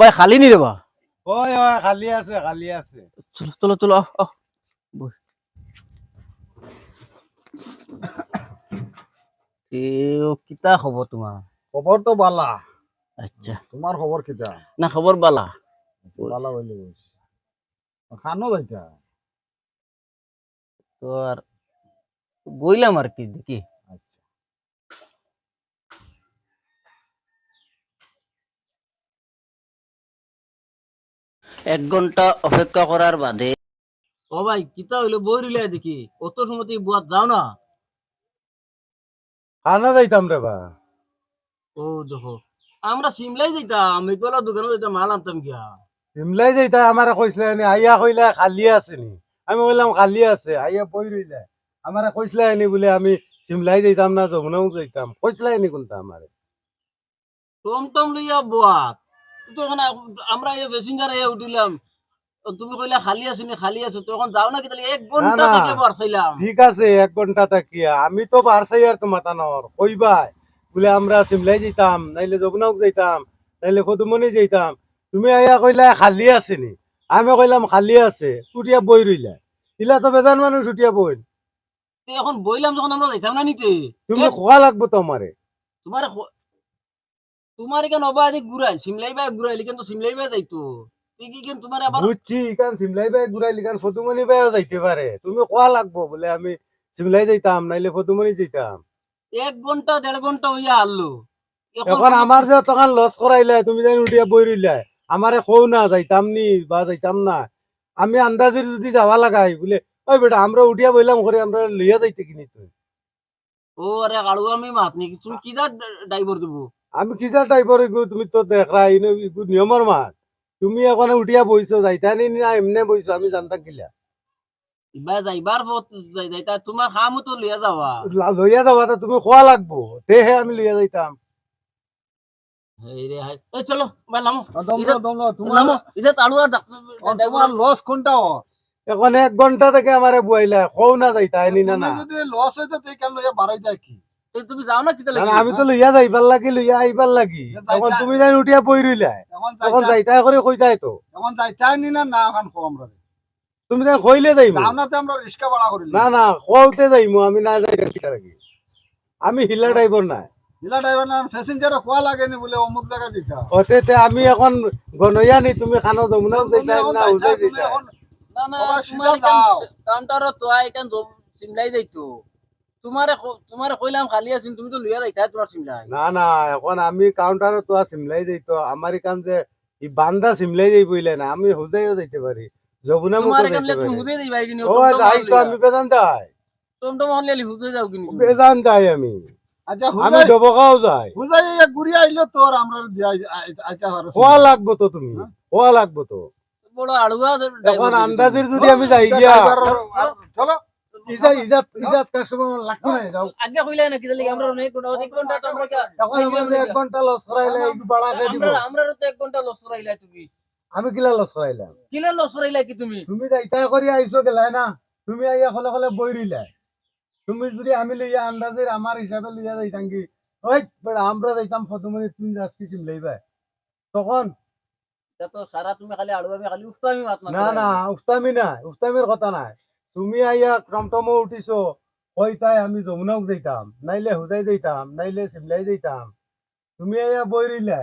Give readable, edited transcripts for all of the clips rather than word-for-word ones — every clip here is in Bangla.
ভাই খালি নি রে বা? ওই ওই খালি আছে খালি আছে। চলো চলো চলো বস। কিতা খবর তোমার? খবর তো বালা। আচ্ছা তোমার খবর কিটা? না খবর বালা। বালা হইলে বস। খানো যাইতা? তো আর বইলাম আর কি দেখি। এক ঘন্টা অপেক্ষা করার বাদে ও ভাই কিতা হইলো বই রইলে দেখি অত সময় তুই বুয়াত যাও না। খানা যাইতাম রে বা। ও দেখো আমরা সিমলাই যাইতাম মেঘলা দোকানে যাইতাম মাল আনতাম গিয়া। সিমলাই যাইতা আমারে কইছিলে নি আইয়া কইলা খালি আছে নি। আমি বললাম খালি আছে আইয়া বই রইলা। আমারে কইছিলে নি বলে আমি সিমলাই যাইতাম না যমুনাও যাইতাম কইছিলে নি কোনটা আমারে। টমটম লইয়া বুয়াত তো এখন আমরা এই প্যাসেঞ্জার এ উঠিলাম। তুমি কইলা খালি আছে নি খালি আছে তখন যাও না কি তাহলে এক না ঘন্টা না থেকে বরসাইলাম। ঠিক আছে 1 ঘন্টা তাকিয়া আমি তো পারছাই আর তো মাথা নর কইবাই বলে আমরা সিমলাই যাইতাম নাইলে যমুনাও যাইতাম নাইলে কদুমনি যাইতাম। তুমি আইয়া কইলা খালি আছে নি। আমি কইলাম খালি আছে উঠিয়া বই রইলা। ইলা তো বেজান মানুষ উঠিয়া বই। এখন বইলাম যখন আমরা যাইতাম না নিতে তুমি খোয়া লাগবো তো আমারে। তোমার তোমার কেন অবাধে ঘুরাই সিমলাই বাই ঘুরাইলি কিন্তু সিমলাই বাই যাইতো তুই কি কেন তোমার আবার বুঝছি কারণ সিমলাই বাই ঘুরাইলি কারণ ফতুমনি বাইও যাইতে পারে তুমি খোয়া লাগবো বলে আমি সিমলাই যাইতাম নাইলে ফতুমনি যাইতাম। 1 ঘন্টা 1.5 ঘন্টা হইয়া হারলো এখন আমার যে তখন লস করাইলে তুমি জানি উঠিয়া বই রইলা আমারে কও না যাইতাম নি বা যাইতাম না। আমি আন্দাজে যদি যাওয়া লাগাই বলে ওই বেটা আমরা উঠিয়া বইলাম করে আমরা লইয়া যাইতে কিনি তুই। ও আরে কালু আমি মাত নাকি তুমি কি যা ড্রাইভার দেবো আমি কি যা টাইপর তুমি তো দেখরা নিয়মর মাত। তুমি এখন উঠিয়া বইছো যাইতা নি না এমনে বইছো আমি জানতাম কিলা। ইবা যাইবার পথ যাইতা তোমার কামও তো লিয়া যাওয়া লইয়া যাবা তা তুমি খোয়া লাগবো তেহে আমি লইয়া যাইতাম। এই রে হাই এই চলো ভাই নামো তোমার নামো ইধে তালু আর তোমার লস কোনটা এখন 1 ঘন্টা থেকে আমারে বুয়াইলা কও না যাইতা নি না না। যদি লস হইতো তুই কেন লইয়া বাড়াই যায় কি? এই তুমি যাও না কিতা না লাগি না, আমি তো লইয়া যাইবার লাগি লইয়া আইবার লাগি এখন তুমি জানি উঠিয়া বই রইলা এখন যাইতা করে কইতাই তো এখন যাইতাই নি না এখন কো আমরা তুমি জানি কইলে যাইমু। যাওনাতে আমরা রিস্কা ভাড়া করি না না কওতে যাইমু আমি না যাই কিতা লাগি আমি হিলা ড্রাইভার না। হিলা ড্রাইভার না প্যাসেঞ্জারে কোয়া লাগেনি বলে অমুক জায়গা দিতা ওতে আমি এখন গনইয়া নি তুমি খানো যমুনা যাইতা না উজাই যাইতা। না না বাবা, তোমার সিধা যাও। কাউন্টারত তো আই কান সিমলাই যাইতো তোমারে কইলাম খালি আছিস তুমি তো লইয়া যাইতা তোমার সিমলাই না না এখন আমি কাউন্টারে তো সিমলাই যাইতো আমার এখান যে ই বান্দা সিমলাই যাই বইলে না আমি হুজাইও যাইতে পারি যমুনা মুখো তোমার যাইতে কামলে তুমি পারি। হুদে দিবাই কিনি ও যাই তো আমি বেজান যাই টমটম হলে হুদে যাও কিনি তুমি? বেজান যাই আমি আচ্ছা আমি ডবকাও যাই। হুজাই ঘুরিয়া আইলো তোর আমরা আচ্ছা খোয়া লাগবো তো তুমি খোয়া লাগবো তো বড় আড়ুয়া এখন আন্দাজের যদি আমি যাই গিয়া চলো ইজাত ইজাত কাস্টমার লাগতো না যাও আগে কইলা না কিদলি আমরা অনেক ঘন্টা 1 ঘন্টা তো আমরা এখন আমরা 1 ঘন্টা লস করাইলে এই বাড়া কে দিব আমরা তো 1 ঘন্টা লস করাইলা তুমি আমি কিলা লস করাইলাম কিলা লস করাইলা কি তুমি তুমি যাইতা করি আইছো গেলাই না তুমি আইয়া কলে কলে বই রইলা তুমি যদি আমি লইয়া আন্দাজের আমার হিসাবে লইয়া যাইতাম কি ওই বেটা আমরা যাইতাম ফতুমনি তুমি যাস কি চিম লইবা তখন তা তো সারা তুমি খালি আড়ুয়া খালি উফতামি মাত না না উস্তামি নাই উস্তামির কথা নাই তুমি আইয়া টমটমও উঠিছো কই তাই আমি যমুনাও যাইতাম নাইলে হুজাই যাইতাম নাইলে সিমলাই যাইতাম তুমি আইয়া বই রইলা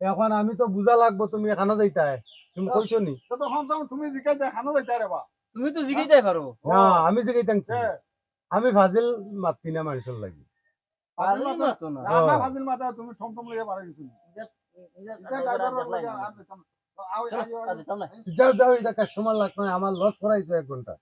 এখন আমি তো বুঝা লাগবো তুমি এখানে যাইতাই তুমি কইছো নি তখন তুমি জিকাই দেখানো যাইতা রে বা তুমি তো জিগাই যাই পারো না আমি যে যাইতাম কি আমি ফাজিল মাতি না মানুষের লাগি পারলি মাতো না না ফাজিল মাথা তুমি সমতম লইয়া বাড়াই গেছো যাও যাও এটা কাস্টমার লাগতো না আমার লস করাইছো 1 ঘন্টা